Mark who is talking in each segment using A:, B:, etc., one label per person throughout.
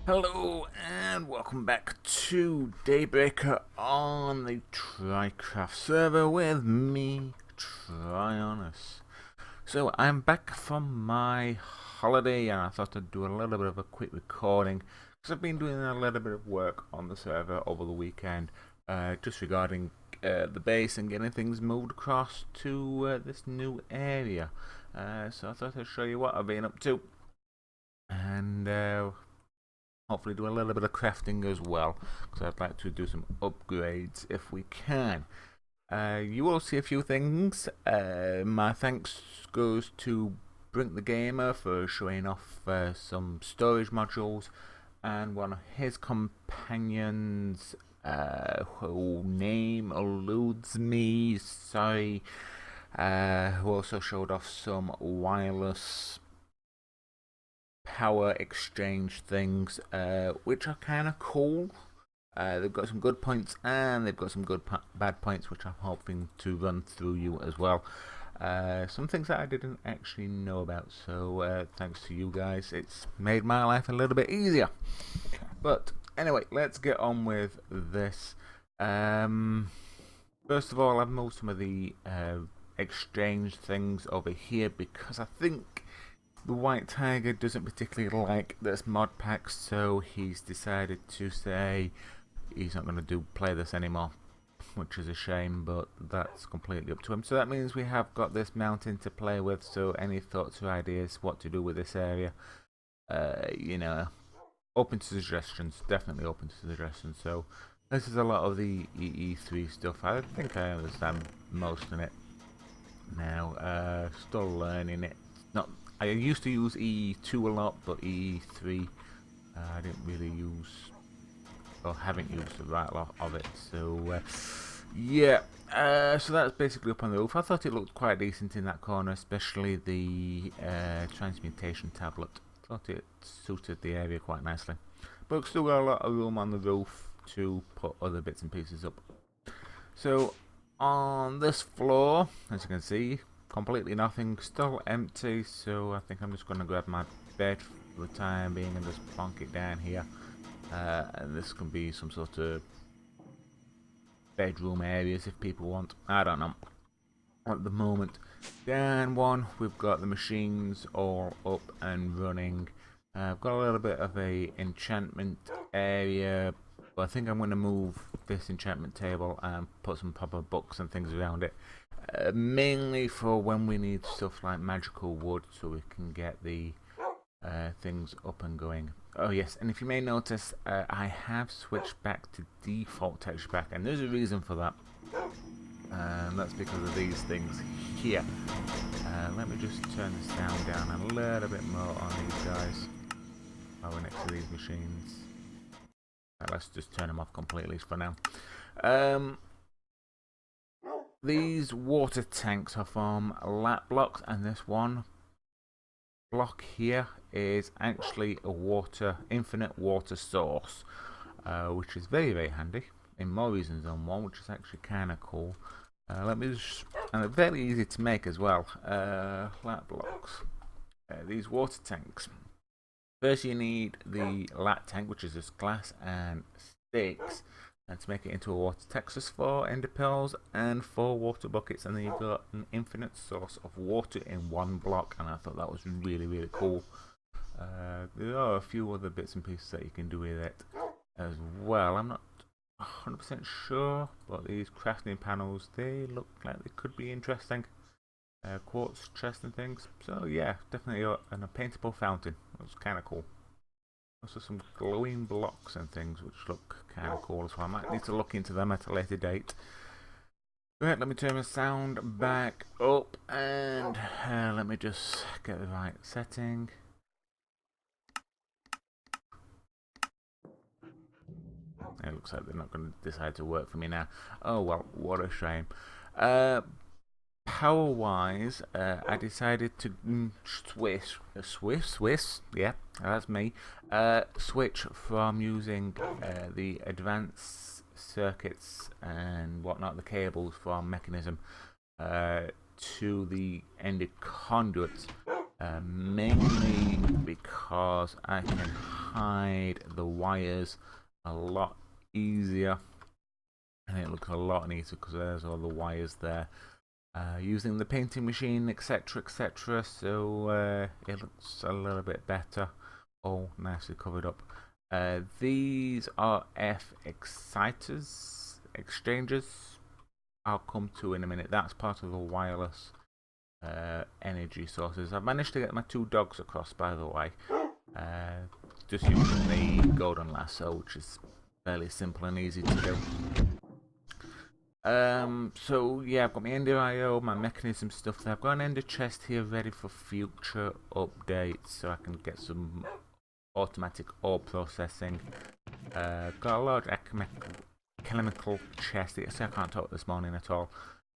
A: Hello and welcome back to Daybreaker on the TryCraft server with me, Tryonus. So I'm back from my holiday and I thought I'd do a little bit of a quick recording because I've been doing a little bit of work on the server over the weekend just regarding the base and getting things moved across to this new area. So I thought I'd show you what I've been up to and hopefully do a little bit of crafting as well because I'd like to do some upgrades if we can. You will see a few things. My thanks goes to Brink the Gamer for showing off some storage modules, and one of his companions, whose name eludes me, sorry, who also showed off some wireless power exchange things, which are kind of cool. They've got some good points and they've got some bad points, which I'm hoping to run through you as well. Some things that I didn't actually know about, so thanks to you guys, it's made my life a little bit easier. But anyway, let's get on with this. First of all, I've moved some of the exchange things over here because I think TheWhiteTyger doesn't particularly like this mod pack, so he's decided to say he's not going to play this anymore, which is a shame, but that's completely up to him. So that means we have got this mountain to play with, so any thoughts or ideas what to do with this area, you know, open to suggestions, definitely open to suggestions. So this is a lot of the EE3 stuff. I think I understand most of it now, still learning it. Not I used to use EE2 a lot, but EE3 I didn't really use, or haven't used the right lot of it. So yeah, so that's basically up on the roof. I thought it looked quite decent in that corner, especially the transmutation tablet. Thought it suited the area quite nicely. But still got a lot of room on the roof to put other bits and pieces up. So on this floor, as you can see, completely nothing, still empty, so I think I'm just going to grab my bed for the time being and just plonk it down here. And this can be some sort of bedroom areas if people want, I don't know. At the moment, down one, we've got the machines all up and running. I've got a little bit of a enchantment area, but I think I'm going to move this enchantment table and put some proper books and things around it. Mainly for when we need stuff like magical wood, so we can get the things up and going. Oh yes, and if you may notice, I have switched back to default texture pack, and there's a reason for that. That's because of these things here. Let me just turn this down a little bit more on these guys while we're next to these machines. Let's just turn them off completely for now. These water tanks are from lat blocks, and this one block here is actually a infinite water source, which is very handy in more reasons than one, which is actually kind of cool. Let me just, and they're very easy to make as well. Lat blocks, these water tanks. First you need the lat tank, which is just glass and sticks, and to make it into a water tank, just 4 ender pearls and 4 water buckets, and then you've got an infinite source of water in one block, and I thought that was really cool. There are a few other bits and pieces that you can do with it as well. I'm not 100% sure, but these crafting panels, they look like they could be interesting. Quartz chest and things, so yeah, definitely a paintable fountain. That's kind of cool. Also some glowing blocks and things which look kind of cool as well. I might need to look into them at a later date. Right, let me turn my sound back up and let me just get the right setting. It looks like they're not going to decide to work for me now. Oh well, what a shame. Power wise, I decided to yeah, that's me, switch from using the advanced circuits and whatnot, the cables from Mechanism, to the ended conduits. mainly because I can hide the wires a lot easier, and it looks a lot neater because there's all the wires there. Using the painting machine, etc, etc, so it looks a little bit better. All nicely covered up. These are exchanges I'll come to in a minute. That's part of the wireless energy sources. I've managed to get my 2 dogs across, by the way, just using the golden lasso, which is fairly simple and easy to do. So yeah, I've got my Ender IO, my mechanism stuff there. I've got an Ender chest here ready for future updates, so I can get some automatic ore processing. Got a large chemical chest. See, I can't talk this morning at all,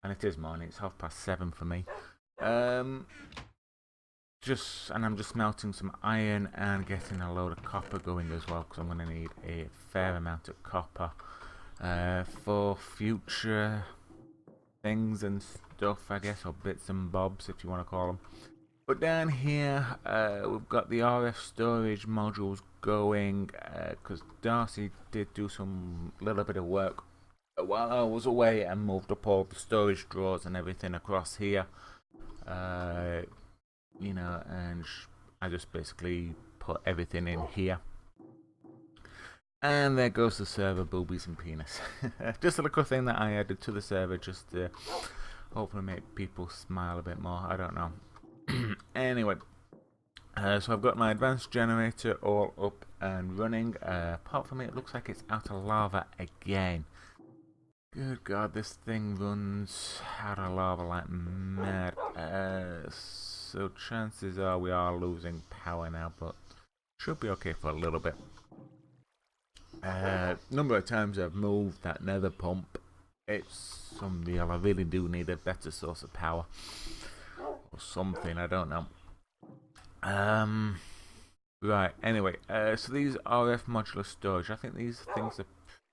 A: and it is morning. It's 7:30 for me. I'm just melting some iron and getting a load of copper going as well, because I'm going to need a fair amount of copper for future things and stuff, I guess, or bits and bobs if you want to call them. But down here we've got the RF storage modules going, because Darcy did do some little bit of work while I was away and moved up all the storage drawers and everything across here. You know, and I just basically put everything in here. And there goes the server, boobies and penis. Just a little thing that I added to the server just to hopefully make people smile a bit more. I don't know. Anyway, so I've got my advanced generator all up and running. Apart from it, looks like it's out of lava again. Good God, this thing runs out of lava like mad. So chances are we are losing power now, but should be okay for a little bit. Number of times I've moved that nether pump. It's unreal. I really do need a better source of power. Or something, I don't know. Right, anyway, so these RF modular storage, I think these things are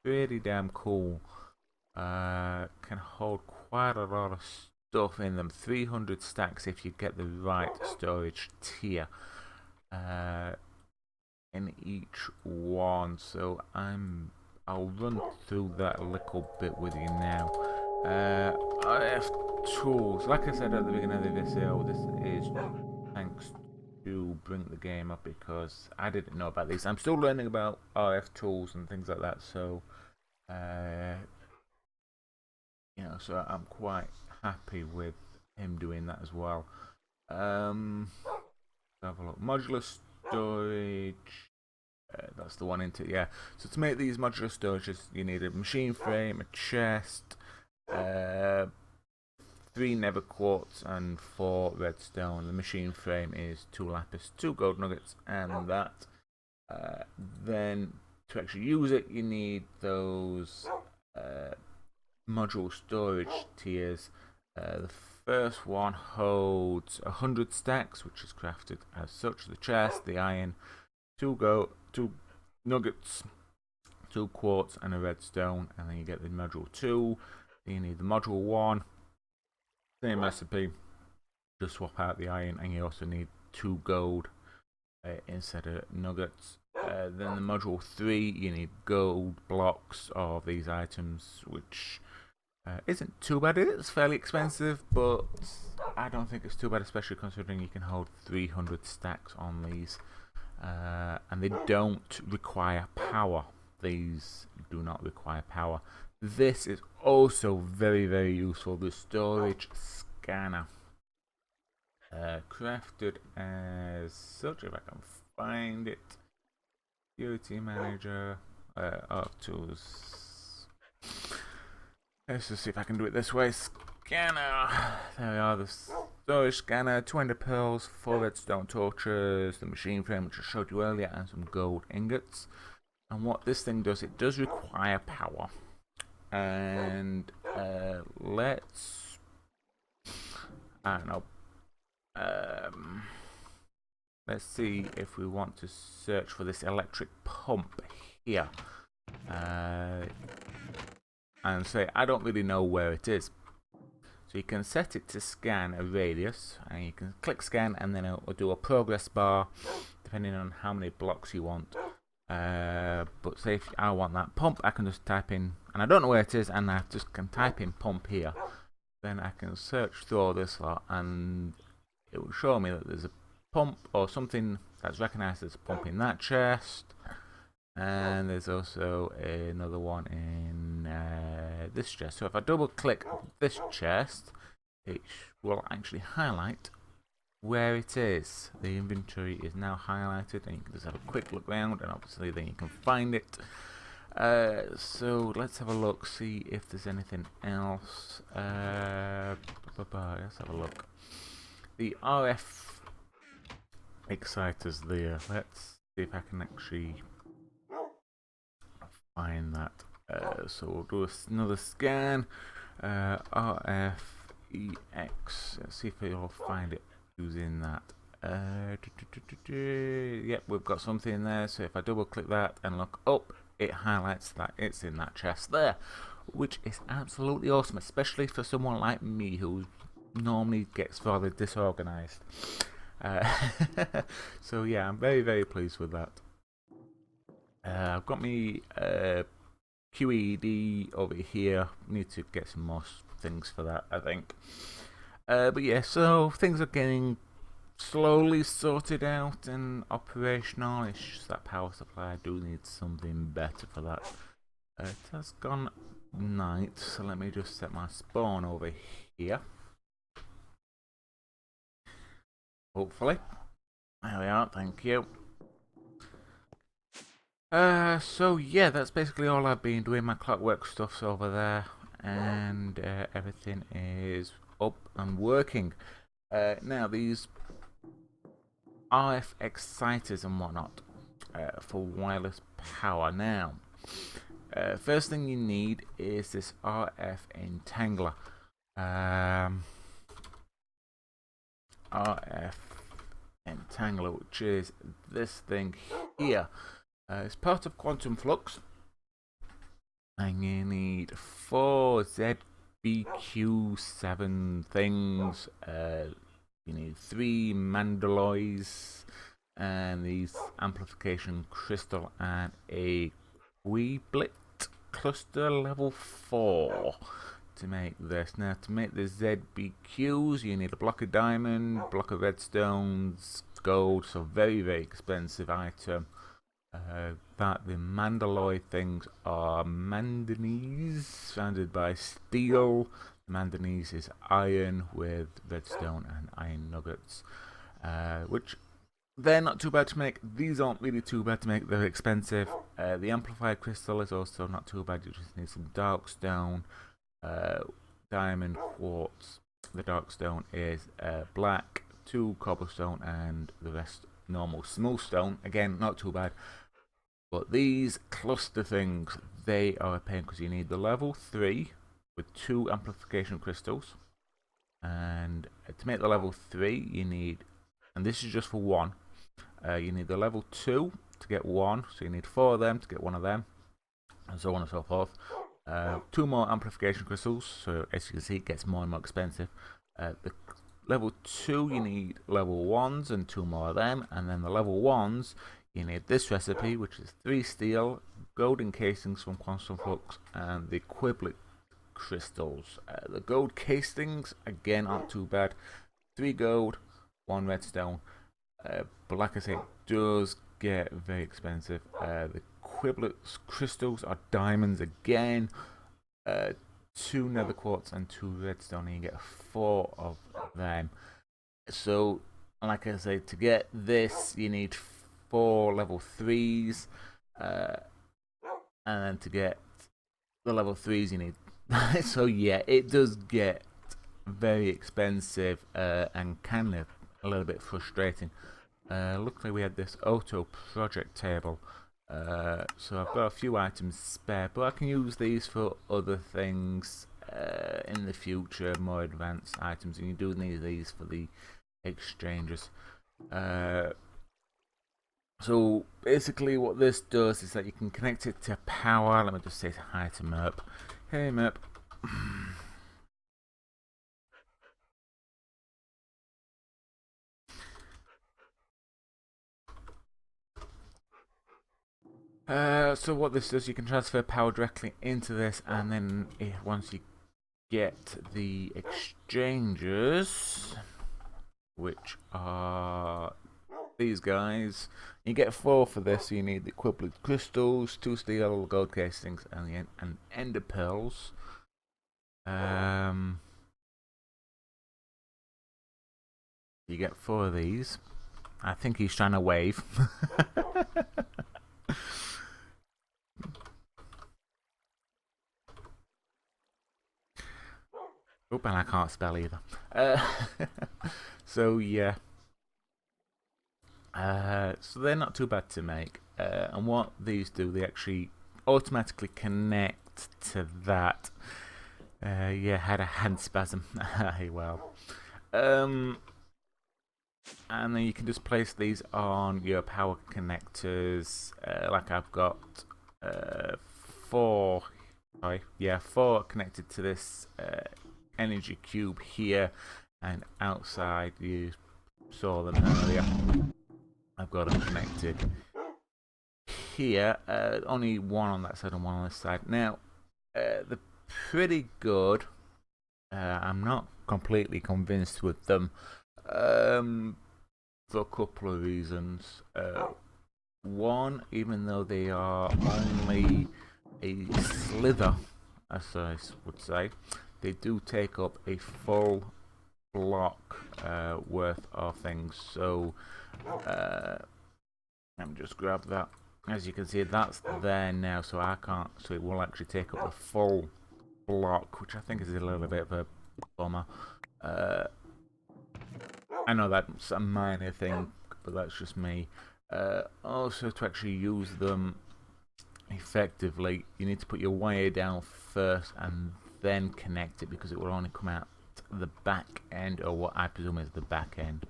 A: pretty damn cool. Can hold quite a lot of stuff in them. 300 stacks if you get the right storage tier in each one. So I'll run through that a little bit with you now. RF tools. Like I said at the beginning of the video, this is thanks to Bring the Game Up, because I didn't know about these. I'm still learning about RF tools and things like that. So you know, so I'm quite happy with him doing that as well. Have a look. Modular storage. That's the one into it, yeah. So to make these modular storages, you need a machine frame, a chest, 3 nether quartz, and 4 redstone. The machine frame is 2 lapis, 2 gold nuggets, and that. Then to actually use it, you need those module storage tiers. The first one holds 100 stacks, which is crafted as such. The chest, the iron, 2 nuggets, 2 quartz, and a redstone. And then you get the module 2. Then you need the module 1. Same recipe. Just swap out the iron, and you also need 2 gold instead of nuggets. Then the module 3, you need gold blocks of these items, which isn't too bad. It's fairly expensive, but I don't think it's too bad, especially considering you can hold 300 stacks on these. And they don't require power. These do not require power. This is also very, very useful. The storage scanner. Crafted as such, if I can find it. Security manager. Art tools. Let's just see if I can do it this way. Scanner. There we are. The storage scanner. 200 pearls, 4 redstone torches, the machine frame which I showed you earlier, and some gold ingots. And what this thing does, it does require power. And let's, I don't know. Let's see if we want to search for this electric pump here. And say, I don't really know where it is. So you can set it to scan a radius, and you can click scan, and then it will do a progress bar depending on how many blocks you want. But say if I want that pump, I can just type in, and I don't know where it is, and I just can type in pump here. Then I can search through all this lot, and it will show me that there's a pump or something that's recognised as a pump in that chest. And there's also another one in this chest. So if I double click this chest, it will actually highlight where it is. The inventory is now highlighted, and you can just have a quick look around, and obviously then you can find it. So let's have a look, see if there's anything else. Let's have a look. The RF exciters there. Let's see if I can actually find that. So we'll do another scan. RFEX. Let's see if we'll find it using that. Yep, we've got something in there. So if I double click that and look up, it highlights that it's in that chest there, which is absolutely awesome, especially for someone like me who normally gets rather disorganized. So yeah, I'm very, very pleased with that. I've got me QED over here. Need to get some more things for that, I think. But yeah, so things are getting slowly sorted out and operational. It's just that power supply. I do need something better for that. It has gone night, so let me just set my spawn over here. Hopefully. There we are, thank you. So yeah, that's basically all I've been doing. My clockwork stuff's over there, and everything is up and working. Now these RF exciters and whatnot for wireless power. Now, first thing you need is this RF entangler. RF entangler, which is this thing here. It's part of Quantum Flux, and you need 4 ZBQ7 things. You need 3 mandaloys, and these amplification crystal, and a Weeblit cluster level 4 to make this. Now, to make the ZBQs, you need a block of diamond, block of redstones, gold, so very, very expensive item. That the mandaloy things are manganese surrounded by steel. Manganese is iron with redstone and iron nuggets, which they're not too bad to make. These aren't really too bad to make. They're expensive. The amplified crystal is also not too bad. You just need some dark stone, diamond, quartz. The dark stone is black, 2 cobblestone, and the rest normal smooth stone. Again, not too bad. But these cluster things, they are a pain because you need the level 3 with 2 amplification crystals. And to make the level 3, you need, and this is just for 1, you need the level 2 to get 1. So you need 4 of them to get 1 of them, and so on and so forth. 2 more amplification crystals, so as you can see, it gets more and more expensive. The level 2, you need level 1s and 2 more of them, and then the level 1s, you need this recipe, which is 3 steel, golden casings from Quantum Flux, and the Quiblet crystals. The gold casings, again, aren't too bad. 3 gold, 1 redstone. But like I say, it does get very expensive. The Quiblet crystals are diamonds again. 2 nether quartz and 2 redstone, and you get 4 of them. So, like I say, to get this, you need 4 level 3s, and then to get the level 3s, you need. So yeah, it does get very expensive and kind of a little bit frustrating. Luckily, we had this auto project table, so I've got a few items spare, but I can use these for other things in the future, more advanced items, and you do need these for the exchanges. So basically what this does is that you can connect it to power. Let me just say hi to Mrp. Hey Mrp. So what this does, you can transfer power directly into this, and then once you get the exchangers, which are these guys, you get 4 for this. So you need the equivalent crystals, 2 steel, gold casings, and ender pearls. You get 4 of these. I think he's trying to wave. Oh, and I can't spell either. So yeah. So they're not too bad to make. And what these do, they actually automatically connect to that. Yeah, had a hand spasm. Well. And then you can just place these on your power connectors. Like I've got 4. Sorry, yeah, 4 connected to this energy cube here, and outside you saw them earlier. I've got them connected here. Only 1 on that side and 1 on this side. Now, they're pretty good. I'm not completely convinced with them for a couple of reasons. 1, even though they are only a slither, as I would say, they do take up a full block worth of things. So let me just grab that. As you can see, that's there now, so I can't. So it will actually take up a full block, which I think is a little bit of a bummer. I know that's a minor thing, but that's just me. Also, to actually use them effectively, you need to put your wire down first and then connect it, because it will only come out the back end, or what I presume is the back end.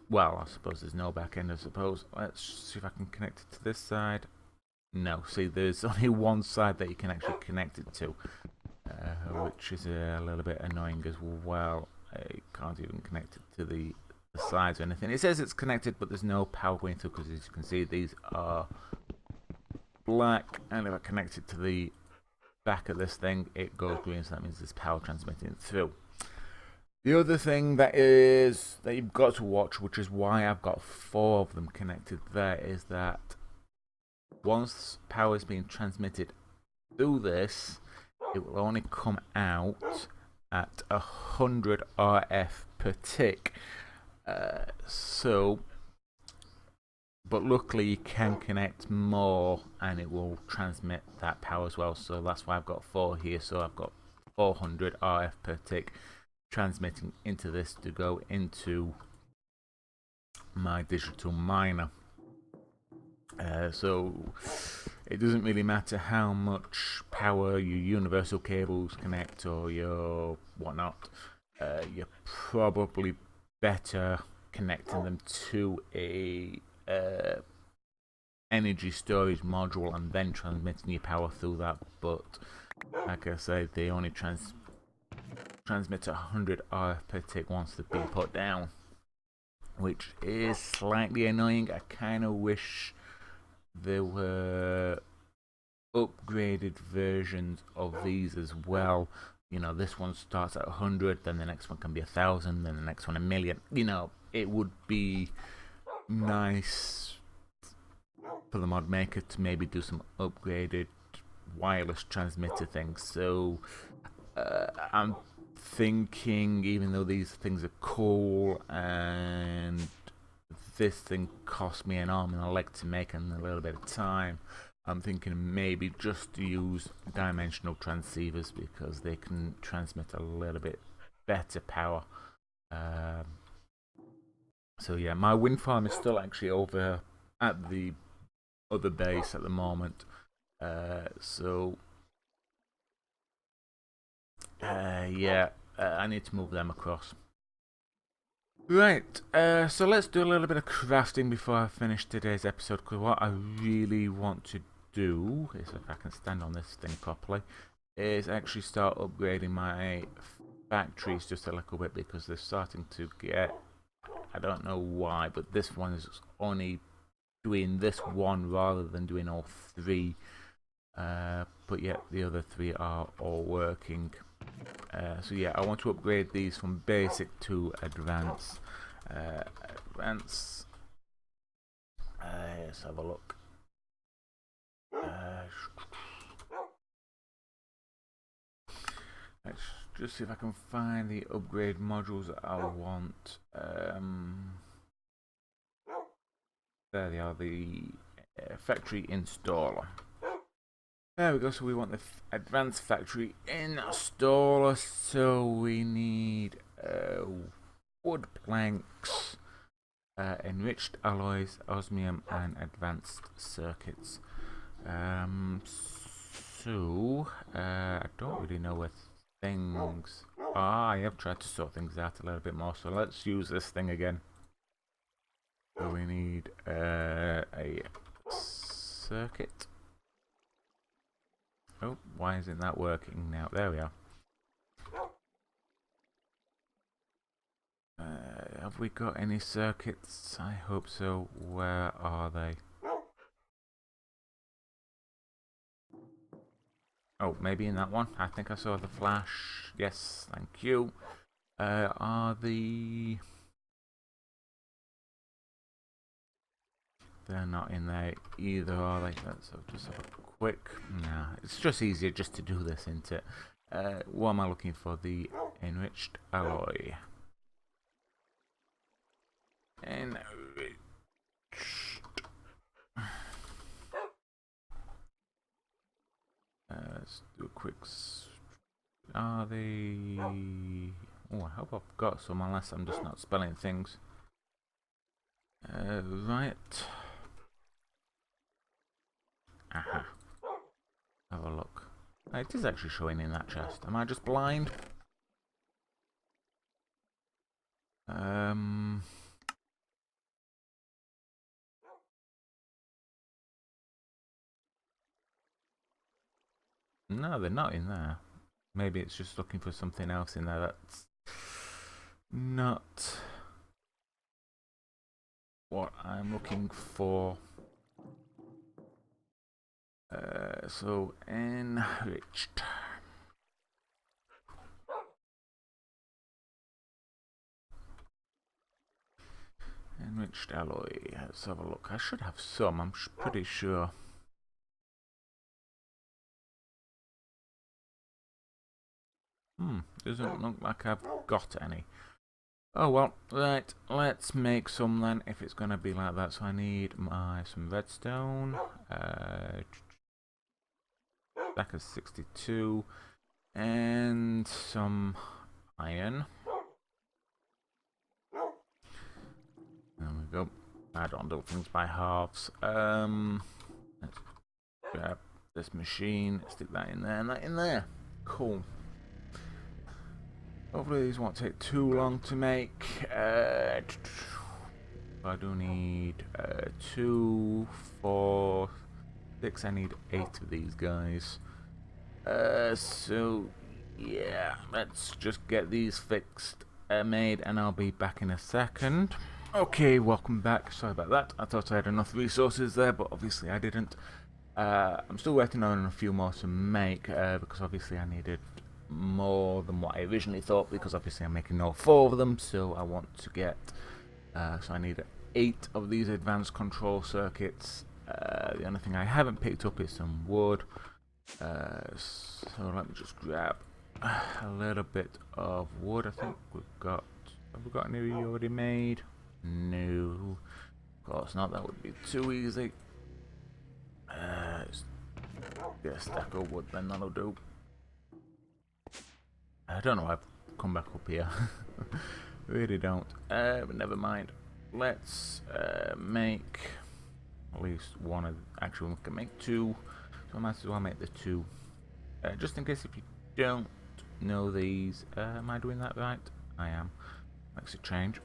A: Well, I suppose there's no back end, I suppose. Let's see if I can connect it to this side. No, see, there's only one side that you can actually connect it to, which is a little bit annoying as well. You can't even connect it to the sides or anything. It says it's connected, but there's no power going through, because as you can see, these are black, and if I connect it to the back of this thing, it goes green, so that means there's power transmitting through. The other thing that you've got to watch, which is why I've got 4 of them connected there, is that once power is being transmitted through this, it will only come out at 100 RF per tick. But luckily you can connect more, and it will transmit that power as well. So that's why I've got 4 here. So I've got 400 RF per tick transmitting into this to go into my digital miner. So it doesn't really matter how much power your universal cables connect or your whatnot. You're probably better connecting them to a energy storage module and then transmitting your power through that. But like I said, they only transmit 100 RF per tick once they've been put down, which is slightly annoying. I kind of wish there were upgraded versions of these as well. You know, this one starts at 100, then the next one can be 1,000, then the next one 1,000,000. You know, it would be nice for the mod maker to maybe do some upgraded wireless transmitter things. So I'm thinking, even though these things are cool and this thing cost me an arm and a leg to make and a little bit of time, I'm thinking maybe just to use dimensional transceivers, because they can transmit a little bit better power. So yeah, my wind farm is still actually over at the other base at the moment. Yeah, I need to move them across. Right, so let's do a little bit of crafting before I finish today's episode, because what I really want to do is, if I can stand on this thing properly, is actually start upgrading my factories just a little bit, because they're starting to get, I don't know why, but this one is only doing this one rather than doing all three. But yet the other three are all working. So yeah, I want to upgrade these from basic to advanced. Let's have a look. Let's just see if I can find the upgrade modules that I want. There they are, the factory installer. There we go, so we want the advanced factory installer, so we need wood planks, enriched alloys, osmium and advanced circuits. So I don't really know where things are. I have tried to sort things out a little bit more, so let's use this thing again. So we need a circuit. Oh, why isn't that working now? There we are. Have we got any circuits? I hope so. Where are they? Oh, maybe in that one. I think I saw the flash. Yes, thank you. Are the... They're not in there either, are they? Let's just have a quick... Nah, it's just easier just to do this, isn't it? What am I looking for? The enriched alloy. Enriched... let's do a quick... Are they... Oh, I hope I've got some, unless I'm just not spelling things. Right. Aha. Have a look. It is actually showing in that chest. Am I just blind? No, they're not in there. Maybe it's just looking for something else in there that's not what I'm looking for. So enriched. Enriched alloy. Let's have a look. I should have some, I'm pretty sure. Doesn't look like I've got any. Oh well, right, let's make some then, if it's gonna be like that. So I need some redstone, stack of 62, and some iron. There we go. I don't do things by halves. Let's grab this machine, stick that in there, and that in there. Cool. Hopefully these won't take too long to make. I do need 2, 4, 6. I need 8 of these guys. So yeah, let's just get these fixed, made, and I'll be back in a second. Okay, welcome back. Sorry about that. I thought I had enough resources there, but obviously I didn't. I'm still working on a few more to make, because obviously I needed more than what I originally thought, because obviously I'm making all 4 of them, so I want to get so I need 8 of these advanced control circuits. The only thing I haven't picked up is some wood, so let me just grab a little bit of wood. I think we've got... Have we got any already made? No, of course not, that would be too easy. Get a stack of wood then, that'll do. I don't know why I've come back up here. Really don't. But never mind. Let's make at least one of... Actually, we can make 2. So I might as well make the 2. Just in case if you don't know these. Am I doing that right? I am. Makes a change.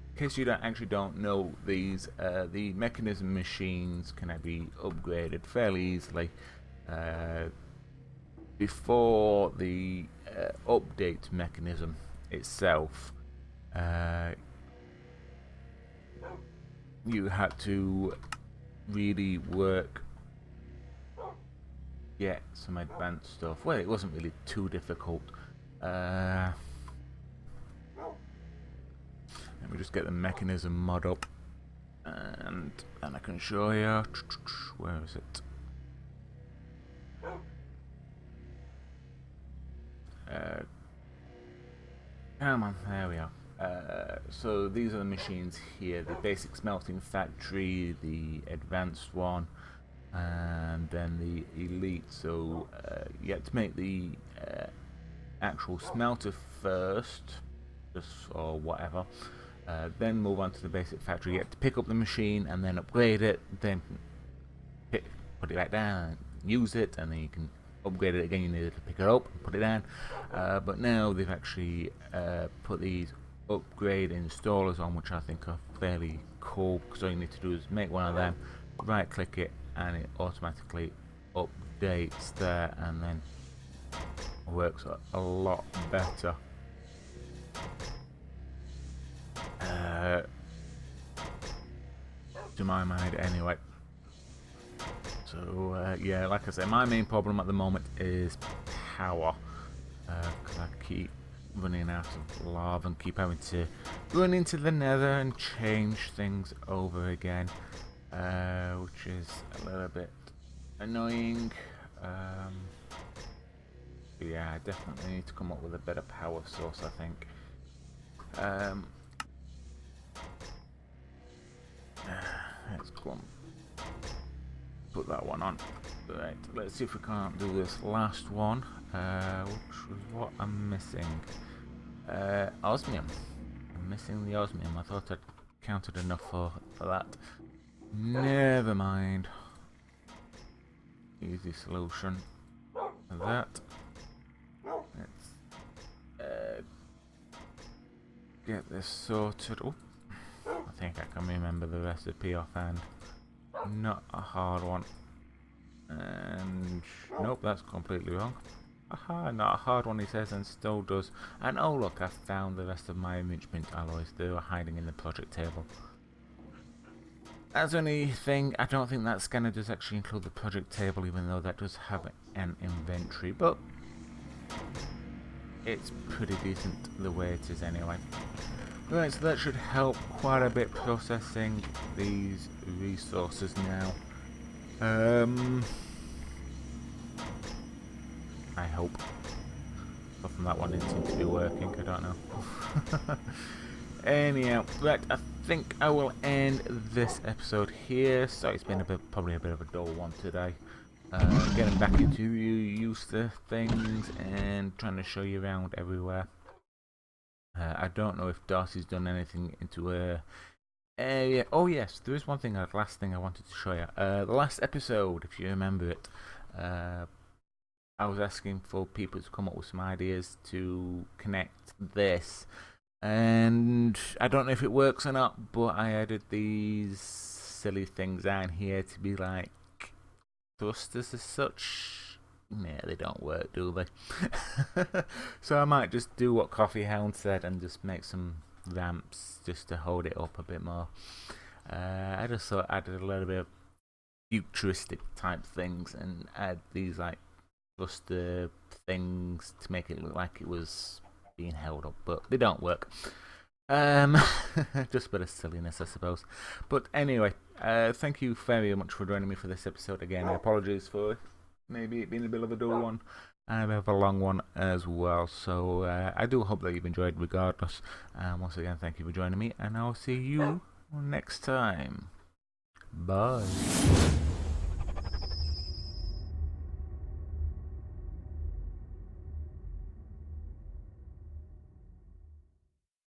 A: In case you don't know these, the mechanism machines can be upgraded fairly easily. Before the update mechanism itself, you had to really work, get some advanced stuff. Well, it wasn't really too difficult. Let me just get the mechanism mod up, and I can show you. Where is it? Come on, there we are. So these are the machines here: the basic smelting factory, the advanced one, and then the elite. So you have to make the actual smelter first, just or whatever. Then move on to the basic factory. You have to pick up the machine and then upgrade it. Then put it back down, and use it, and then you can upgrade it again. You need to pick it up and put it down. But now they've actually put these upgrade installers on, which I think are fairly cool, because all you need to do is make one of them, right click it, and it automatically updates there, and then works a lot better. To my mind anyway. So yeah, like I said, my main problem at the moment is power, because I keep running out of lava and keep having to run into the nether and change things over again, which is a little bit annoying. Yeah, I definitely need to come up with a better power source, I think. Let's go on. Put that one on. Right, let's see if we can't do this last one, which was what I'm missing. Osmium. I'm missing the osmium. I thought I'd counted enough for that. Never mind. Easy solution. That. Let's get this sorted. Oh, I think I can remember the recipe offhand. Not a hard one. And nope, that's completely wrong. Aha, not a hard one, he says, and still does. And oh look, I found the rest of my Mntdewmania alloys. They were hiding in the project table. That's the only thing. I don't think that scanner does actually include the project table, even though that does have an inventory, but it's pretty decent the way it is anyway. Right, so that should help quite a bit processing these resources now. I hope. But from that one, it seems to be working. I don't know. Anyhow, right, I think I will end this episode here. So it's been probably a bit of a dull one today. Getting back into use the things and trying to show you around everywhere. I don't know if Darcy's done anything into her area. Oh yes, there is one thing, last thing I wanted to show you. The last episode, if you remember it, I was asking for people to come up with some ideas to connect this. And I don't know if it works or not, but I added these silly things down here to be like thrusters as such. Nah, they don't work, do they? So I might just do what Coffee Hound said and just make some ramps just to hold it up a bit more. I just thought I added a little bit of futuristic type things and add these like thruster things to make it look like it was being held up, but they don't work. Just a bit of silliness, I suppose. But anyway, thank you very much for joining me for this episode again. Apologies for maybe it being a bit of a dull one and a bit of a long one as well. So I do hope that you've enjoyed regardless. Once again, thank you for joining me, and I'll see you next time. Bye.